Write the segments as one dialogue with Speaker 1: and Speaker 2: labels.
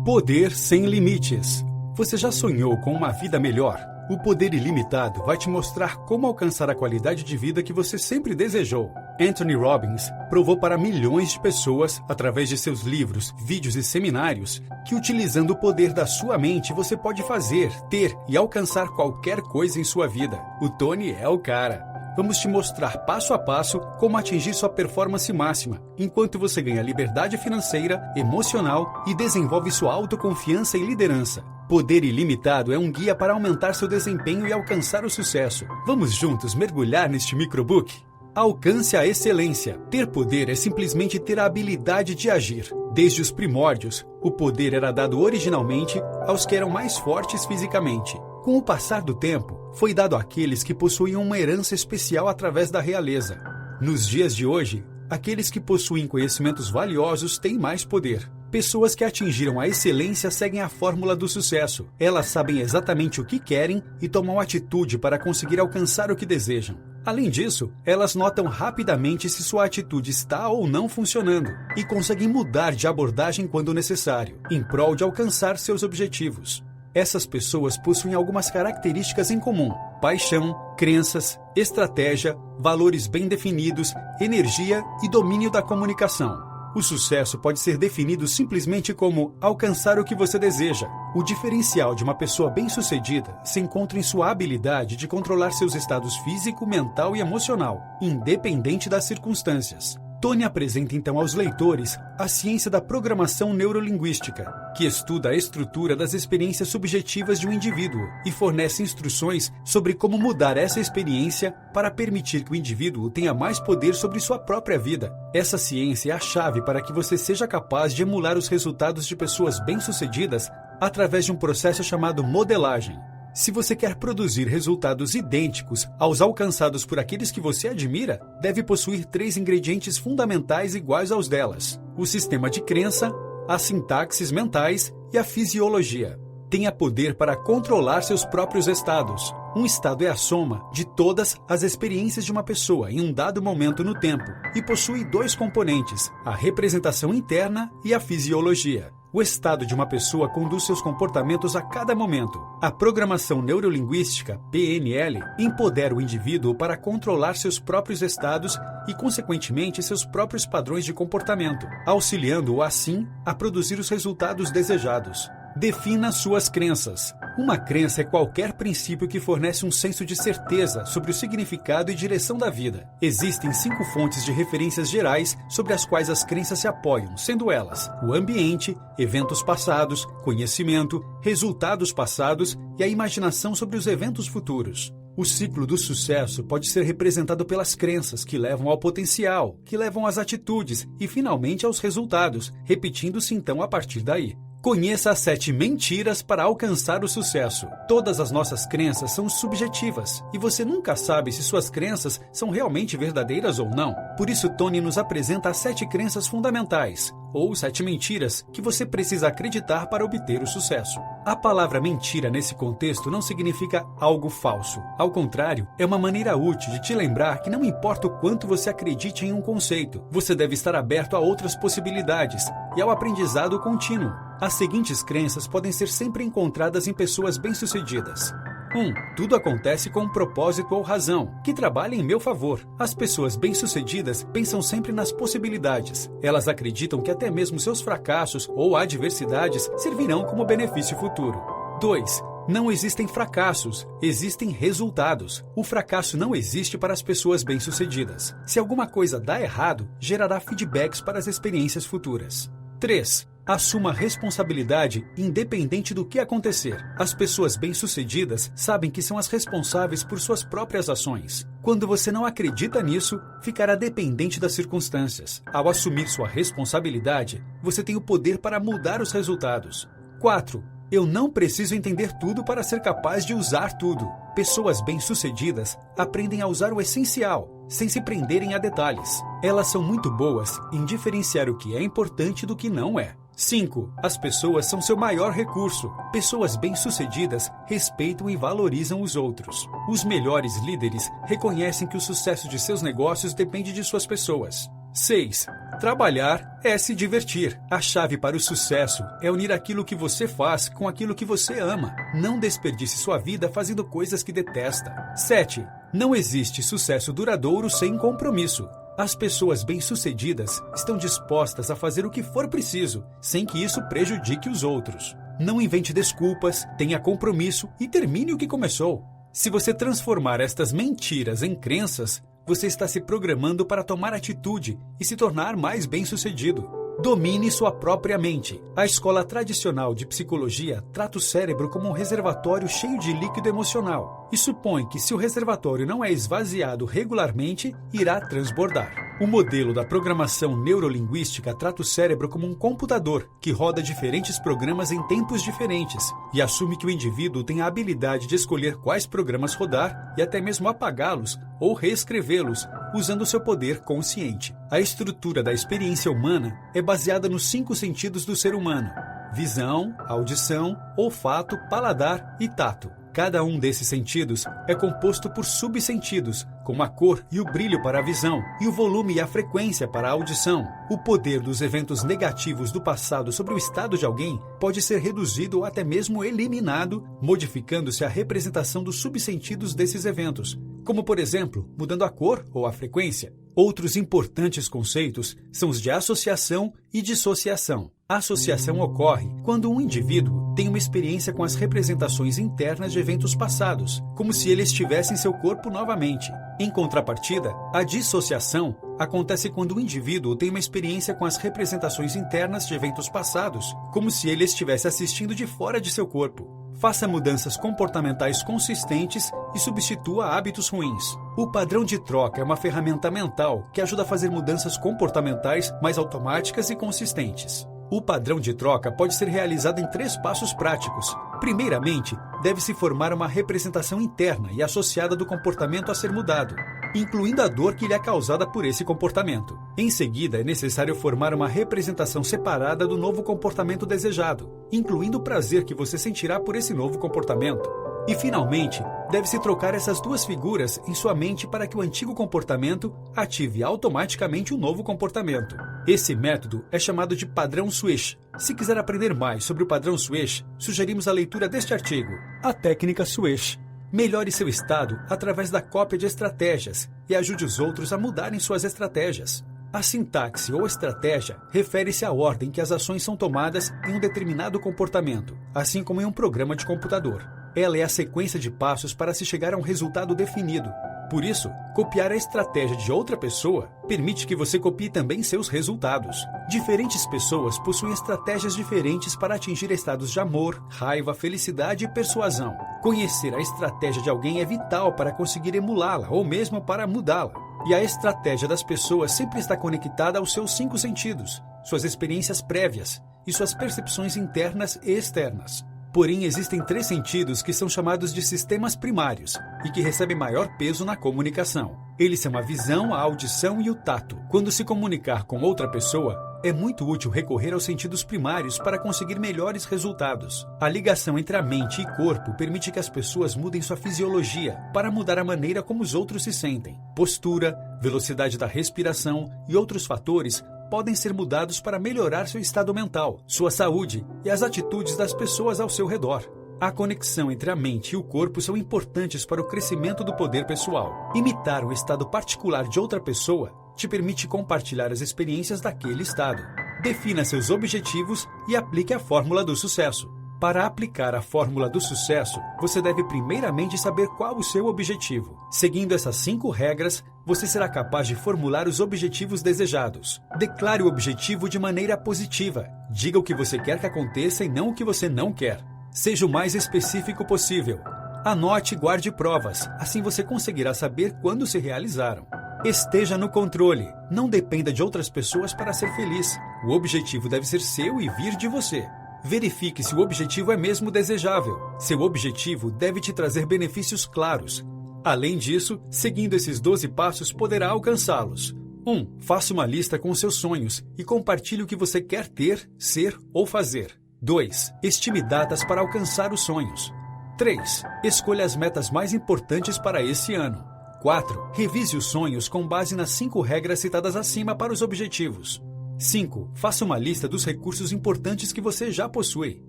Speaker 1: Poder sem limites. Você já sonhou com uma vida melhor? O Poder Ilimitado vai te mostrar como alcançar a qualidade de vida que você sempre desejou. Anthony Robbins provou para milhões de pessoas, através de seus livros, vídeos e seminários, que utilizando o poder da sua mente você pode fazer, ter e alcançar qualquer coisa em sua vida. O Tony é o cara. Vamos te mostrar passo a passo como atingir sua performance máxima, enquanto você ganha liberdade financeira, emocional e desenvolve sua autoconfiança e liderança. Poder Ilimitado é um guia para aumentar seu desempenho e alcançar o sucesso. Vamos juntos mergulhar neste microbook? Alcance a excelência. Ter poder é simplesmente ter a habilidade de agir. Desde os primórdios, o poder era dado originalmente aos que eram mais fortes fisicamente. Com o passar do tempo, foi dado àqueles que possuíam uma herança especial através da realeza. Nos dias de hoje, aqueles que possuem conhecimentos valiosos têm mais poder. Pessoas que atingiram a excelência seguem a fórmula do sucesso. Elas sabem exatamente o que querem e tomam atitude para conseguir alcançar o que desejam. Além disso, elas notam rapidamente se sua atitude está ou não funcionando e conseguem mudar de abordagem quando necessário, em prol de alcançar seus objetivos. Essas pessoas possuem algumas características em comum: paixão, crenças, estratégia, valores bem definidos, energia e domínio da comunicação. O sucesso pode ser definido simplesmente como alcançar o que você deseja. O diferencial de uma pessoa bem-sucedida se encontra em sua habilidade de controlar seus estados físico, mental e emocional, independente das circunstâncias. Tony apresenta então aos leitores a ciência da programação neurolinguística, que estuda a estrutura das experiências subjetivas de um indivíduo e fornece instruções sobre como mudar essa experiência para permitir que o indivíduo tenha mais poder sobre sua própria vida. Essa ciência é a chave para que você seja capaz de emular os resultados de pessoas bem-sucedidas através de um processo chamado modelagem. Se você quer produzir resultados idênticos aos alcançados por aqueles que você admira, deve possuir 3 ingredientes fundamentais iguais aos delas: o sistema de crença, as sintaxes mentais e a fisiologia. Tenha poder para controlar seus próprios estados. Um estado é a soma de todas as experiências de uma pessoa em um dado momento no tempo e possui 2 componentes: a representação interna e a fisiologia. O estado de uma pessoa conduz seus comportamentos a cada momento. A programação neurolinguística, PNL, empodera o indivíduo para controlar seus próprios estados e, consequentemente, seus próprios padrões de comportamento, auxiliando-o, assim, a produzir os resultados desejados. Defina suas crenças. Uma crença é qualquer princípio que fornece um senso de certeza sobre o significado e direção da vida. Existem 5 fontes de referências gerais sobre as quais as crenças se apoiam, sendo elas o ambiente, eventos passados, conhecimento, resultados passados e a imaginação sobre os eventos futuros. O ciclo do sucesso pode ser representado pelas crenças, que levam ao potencial, que levam às atitudes e, finalmente, aos resultados, repetindo-se então a partir daí. Conheça as 7 mentiras para alcançar o sucesso. Todas as nossas crenças são subjetivas e você nunca sabe se suas crenças são realmente verdadeiras ou não. Por isso, Tony nos apresenta as 7 crenças fundamentais, ou 7 mentiras, que você precisa acreditar para obter o sucesso. A palavra mentira nesse contexto não significa algo falso. Ao contrário, é uma maneira útil de te lembrar que não importa o quanto você acredite em um conceito, você deve estar aberto a outras possibilidades e ao aprendizado contínuo. As seguintes crenças podem ser sempre encontradas em pessoas bem-sucedidas. 1. Tudo acontece com um propósito ou razão, que trabalha em meu favor. As pessoas bem-sucedidas pensam sempre nas possibilidades. Elas acreditam que até mesmo seus fracassos ou adversidades servirão como benefício futuro. 2. Não existem fracassos, existem resultados. O fracasso não existe para as pessoas bem-sucedidas. Se alguma coisa dá errado, gerará feedbacks para as experiências futuras. 3. Assuma responsabilidade independente do que acontecer. As pessoas bem-sucedidas sabem que são as responsáveis por suas próprias ações. Quando você não acredita nisso, ficará dependente das circunstâncias. Ao assumir sua responsabilidade, você tem o poder para mudar os resultados. 4. Eu não preciso entender tudo para ser capaz de usar tudo. Pessoas bem-sucedidas aprendem a usar o essencial, sem se prenderem a detalhes. Elas são muito boas em diferenciar o que é importante do que não é. 5. As pessoas são seu maior recurso. Pessoas bem-sucedidas respeitam e valorizam os outros. Os melhores líderes reconhecem que o sucesso de seus negócios depende de suas pessoas. 6. Trabalhar é se divertir. A chave para o sucesso é unir aquilo que você faz com aquilo que você ama. Não desperdice sua vida fazendo coisas que detesta. 7. Não existe sucesso duradouro sem compromisso. As pessoas bem-sucedidas estão dispostas a fazer o que for preciso, sem que isso prejudique os outros. Não invente desculpas, tenha compromisso e termine o que começou. Se você transformar estas mentiras em crenças, você está se programando para tomar atitude e se tornar mais bem-sucedido. Domine sua própria mente. A escola tradicional de psicologia trata o cérebro como um reservatório cheio de líquido emocional e supõe que se o reservatório não é esvaziado regularmente, irá transbordar. O modelo da programação neurolinguística trata o cérebro como um computador que roda diferentes programas em tempos diferentes e assume que o indivíduo tem a habilidade de escolher quais programas rodar e até mesmo apagá-los ou reescrevê-los usando seu poder consciente. A estrutura da experiência humana é baseada nos 5 sentidos do ser humano: visão, audição, olfato, paladar e tato. Cada um desses sentidos é composto por subsentidos, como a cor e o brilho para a visão, e o volume e a frequência para a audição. O poder dos eventos negativos do passado sobre o estado de alguém pode ser reduzido ou até mesmo eliminado, modificando-se a representação dos subsentidos desses eventos, como, por exemplo, mudando a cor ou a frequência. Outros importantes conceitos são os de associação e dissociação. A associação ocorre quando um indivíduo tem uma experiência com as representações internas de eventos passados, como se ele estivesse em seu corpo novamente. Em contrapartida, a dissociação acontece quando o indivíduo tem uma experiência com as representações internas de eventos passados, como se ele estivesse assistindo de fora de seu corpo. Faça mudanças comportamentais consistentes e substitua hábitos ruins. O padrão de troca é uma ferramenta mental que ajuda a fazer mudanças comportamentais mais automáticas e consistentes. O padrão de troca pode ser realizado em 3 passos práticos. Primeiramente, deve-se formar uma representação interna e associada do comportamento a ser mudado, incluindo a dor que lhe é causada por esse comportamento. Em seguida, é necessário formar uma representação separada do novo comportamento desejado, incluindo o prazer que você sentirá por esse novo comportamento. E, finalmente, deve-se trocar essas 2 figuras em sua mente para que o antigo comportamento ative automaticamente o novo comportamento. Esse método é chamado de padrão Swish. Se quiser aprender mais sobre o padrão Swish, sugerimos a leitura deste artigo, A Técnica Swish. Melhore seu estado através da cópia de estratégias e ajude os outros a mudarem suas estratégias. A sintaxe ou estratégia refere-se à ordem que as ações são tomadas em um determinado comportamento, assim como em um programa de computador. Ela é a sequência de passos para se chegar a um resultado definido. Por isso, copiar a estratégia de outra pessoa permite que você copie também seus resultados. Diferentes pessoas possuem estratégias diferentes para atingir estados de amor, raiva, felicidade e persuasão. Conhecer a estratégia de alguém é vital para conseguir emulá-la ou mesmo para mudá-la. E a estratégia das pessoas sempre está conectada aos seus 5 sentidos, suas experiências prévias e suas percepções internas e externas. Porém, existem 3 sentidos que são chamados de sistemas primários e que recebem maior peso na comunicação. Eles são a visão, a audição e o tato. Quando se comunicar com outra pessoa, é muito útil recorrer aos sentidos primários para conseguir melhores resultados. A ligação entre a mente e corpo permite que as pessoas mudem sua fisiologia para mudar a maneira como os outros se sentem. Postura, velocidade da respiração e outros fatores podem ser mudados para melhorar seu estado mental, sua saúde e as atitudes das pessoas ao seu redor. A conexão entre a mente e o corpo são importantes para o crescimento do poder pessoal. Imitar o estado particular de outra pessoa te permite compartilhar as experiências daquele estado. Defina seus objetivos e aplique a fórmula do sucesso. Para aplicar a fórmula do sucesso, você deve primeiramente saber qual o seu objetivo. Seguindo essas 5 regras, você será capaz de formular os objetivos desejados. Declare o objetivo de maneira positiva. Diga o que você quer que aconteça e não o que você não quer. Seja o mais específico possível. Anote e guarde provas, assim você conseguirá saber quando se realizaram. Esteja no controle. Não dependa de outras pessoas para ser feliz. O objetivo deve ser seu e vir de você. Verifique se o objetivo é mesmo desejável. Seu objetivo deve te trazer benefícios claros. Além disso, seguindo esses 12 passos, poderá alcançá-los. 1. Faça uma lista com seus sonhos e compartilhe o que você quer ter, ser ou fazer. 2. Estime datas para alcançar os sonhos. 3. Escolha as metas mais importantes para esse ano. 4. Revise os sonhos com base nas 5 regras citadas acima para os objetivos. 5. Faça uma lista dos recursos importantes que você já possui.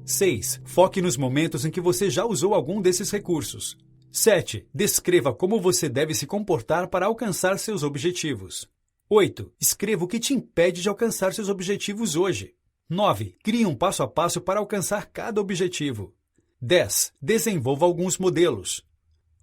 Speaker 1: 6. Foque nos momentos em que você já usou algum desses recursos. 7. Descreva como você deve se comportar para alcançar seus objetivos. 8. Escreva o que te impede de alcançar seus objetivos hoje. 9. Crie um passo a passo para alcançar cada objetivo. 10. Desenvolva alguns modelos.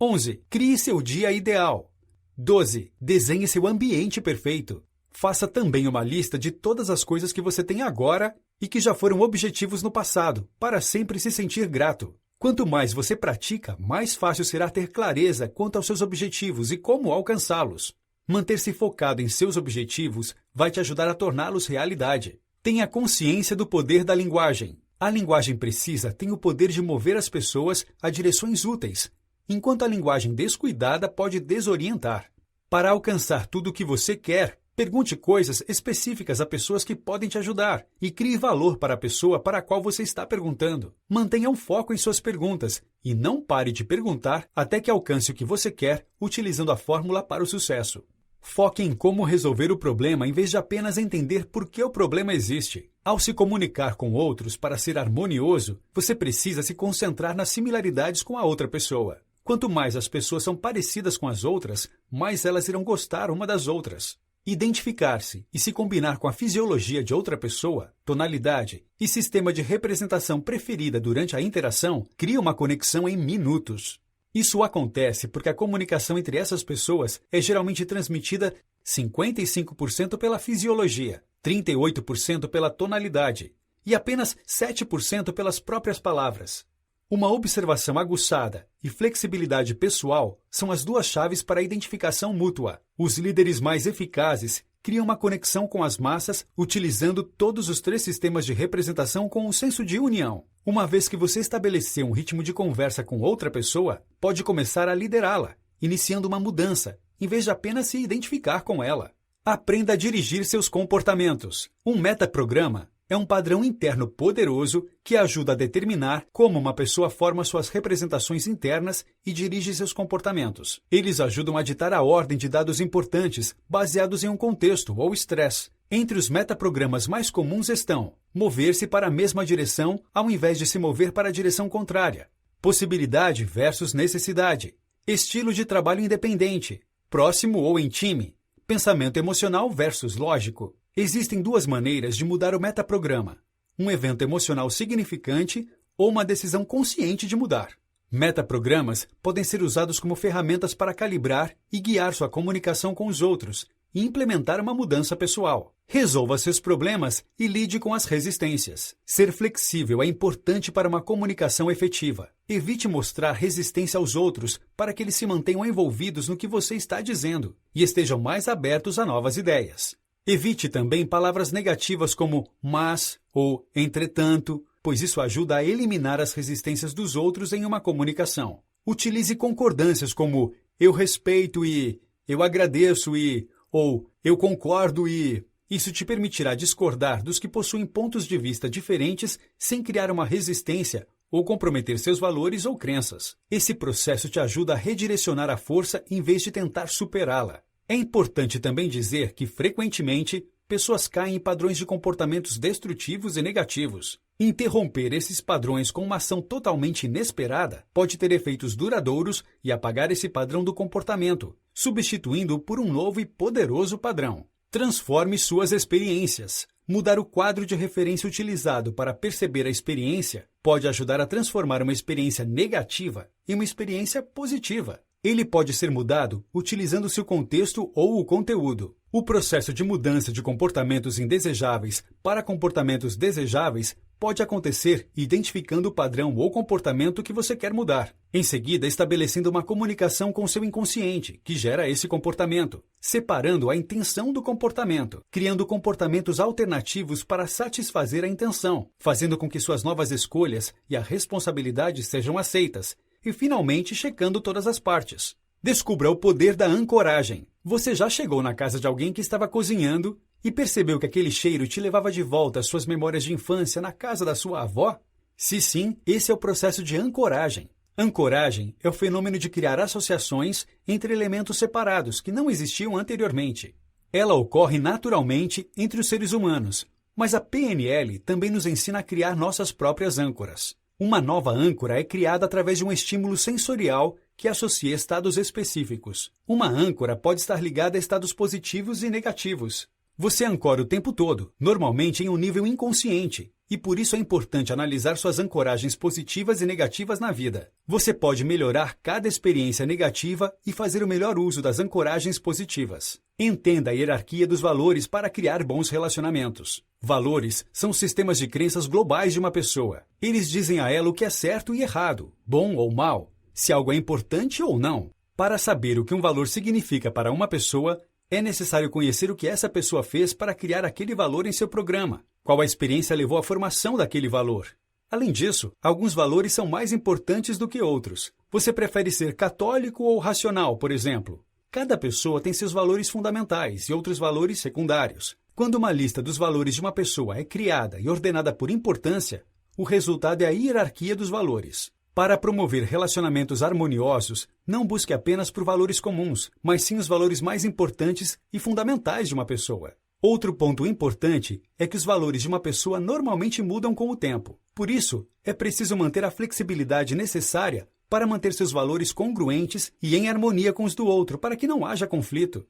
Speaker 1: 11. Crie seu dia ideal. 12. Desenhe seu ambiente perfeito. Faça também uma lista de todas as coisas que você tem agora e que já foram objetivos no passado, para sempre se sentir grato. Quanto mais você pratica, mais fácil será ter clareza quanto aos seus objetivos e como alcançá-los. Manter-se focado em seus objetivos vai te ajudar a torná-los realidade. Tenha consciência do poder da linguagem. A linguagem precisa tem o poder de mover as pessoas a direções úteis, enquanto a linguagem descuidada pode desorientar. Para alcançar tudo o que você quer, pergunte coisas específicas a pessoas que podem te ajudar e crie valor para a pessoa para a qual você está perguntando. Mantenha um foco em suas perguntas e não pare de perguntar até que alcance o que você quer utilizando a fórmula para o sucesso. Foque em como resolver o problema em vez de apenas entender por que o problema existe. Ao se comunicar com outros para ser harmonioso, você precisa se concentrar nas similaridades com a outra pessoa. Quanto mais as pessoas são parecidas com as outras, mais elas irão gostar uma das outras. Identificar-se e se combinar com a fisiologia de outra pessoa, tonalidade e sistema de representação preferida durante a interação cria uma conexão em minutos. Isso acontece porque a comunicação entre essas pessoas é geralmente transmitida 55% pela fisiologia, 38% pela tonalidade e apenas 7% pelas próprias palavras. Uma observação aguçada e flexibilidade pessoal são as duas chaves para a identificação mútua. Os líderes mais eficazes criam uma conexão com as massas utilizando todos os 3 sistemas de representação com um senso de união. Uma vez que você estabeleceu um ritmo de conversa com outra pessoa, pode começar a liderá-la, iniciando uma mudança, em vez de apenas se identificar com ela. Aprenda a dirigir seus comportamentos. Um metaprograma é um padrão interno poderoso que ajuda a determinar como uma pessoa forma suas representações internas e dirige seus comportamentos. Eles ajudam a ditar a ordem de dados importantes baseados em um contexto ou estresse. Entre os metaprogramas mais comuns estão mover-se para a mesma direção ao invés de se mover para a direção contrária, possibilidade versus necessidade, estilo de trabalho independente, próximo ou em time, pensamento emocional versus lógico. Existem 2 maneiras de mudar o metaprograma: um evento emocional significante ou uma decisão consciente de mudar. Metaprogramas podem ser usados como ferramentas para calibrar e guiar sua comunicação com os outros e implementar uma mudança pessoal. Resolva seus problemas e lide com as resistências. Ser flexível é importante para uma comunicação efetiva. Evite mostrar resistência aos outros para que eles se mantenham envolvidos no que você está dizendo e estejam mais abertos a novas ideias. Evite também palavras negativas como mas ou entretanto, pois isso ajuda a eliminar as resistências dos outros em uma comunicação. Utilize concordâncias como eu respeito e eu agradeço e ou eu concordo e... Isso te permitirá discordar dos que possuem pontos de vista diferentes sem criar uma resistência ou comprometer seus valores ou crenças. Esse processo te ajuda a redirecionar a força em vez de tentar superá-la. É importante também dizer que, frequentemente, pessoas caem em padrões de comportamentos destrutivos e negativos. Interromper esses padrões com uma ação totalmente inesperada pode ter efeitos duradouros e apagar esse padrão do comportamento, substituindo-o por um novo e poderoso padrão. Transforme suas experiências. Mudar o quadro de referência utilizado para perceber a experiência pode ajudar a transformar uma experiência negativa em uma experiência positiva. Ele pode ser mudado utilizando-se o contexto ou o conteúdo. O processo de mudança de comportamentos indesejáveis para comportamentos desejáveis pode acontecer identificando o padrão ou comportamento que você quer mudar. Em seguida, estabelecendo uma comunicação com seu inconsciente, que gera esse comportamento, separando a intenção do comportamento, criando comportamentos alternativos para satisfazer a intenção, fazendo com que suas novas escolhas e a responsabilidade sejam aceitas, e finalmente checando todas as partes. Descubra o poder da ancoragem. Você já chegou na casa de alguém que estava cozinhando e percebeu que aquele cheiro te levava de volta às suas memórias de infância na casa da sua avó? Se sim, esse é o processo de ancoragem. Ancoragem é o fenômeno de criar associações entre elementos separados que não existiam anteriormente. Ela ocorre naturalmente entre os seres humanos, mas a PNL também nos ensina a criar nossas próprias âncoras. Uma nova âncora é criada através de um estímulo sensorial que associa estados específicos. Uma âncora pode estar ligada a estados positivos e negativos. Você ancora o tempo todo, normalmente em um nível inconsciente, e por isso é importante analisar suas ancoragens positivas e negativas na vida. Você pode melhorar cada experiência negativa e fazer o melhor uso das ancoragens positivas. Entenda a hierarquia dos valores para criar bons relacionamentos. Valores são sistemas de crenças globais de uma pessoa. Eles dizem a ela o que é certo e errado, bom ou mal, se algo é importante ou não. Para saber o que um valor significa para uma pessoa, é necessário conhecer o que essa pessoa fez para criar aquele valor em seu programa, qual a experiência levou à formação daquele valor. Além disso, alguns valores são mais importantes do que outros. Você prefere ser católico ou racional, por exemplo? Cada pessoa tem seus valores fundamentais e outros valores secundários. Quando uma lista dos valores de uma pessoa é criada e ordenada por importância, o resultado é a hierarquia dos valores. Para promover relacionamentos harmoniosos, não busque apenas por valores comuns, mas sim os valores mais importantes e fundamentais de uma pessoa. Outro ponto importante é que os valores de uma pessoa normalmente mudam com o tempo. Por isso, é preciso manter a flexibilidade necessária para manter seus valores congruentes e em harmonia com os do outro, para que não haja conflito.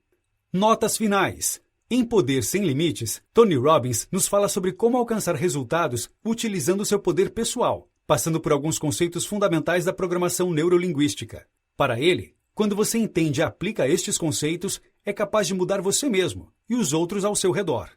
Speaker 1: Notas finais. Em Poder Sem Limites, Tony Robbins nos fala sobre como alcançar resultados utilizando seu poder pessoal, passando por alguns conceitos fundamentais da programação neurolinguística. Para ele, quando você entende e aplica estes conceitos, é capaz de mudar você mesmo e os outros ao seu redor.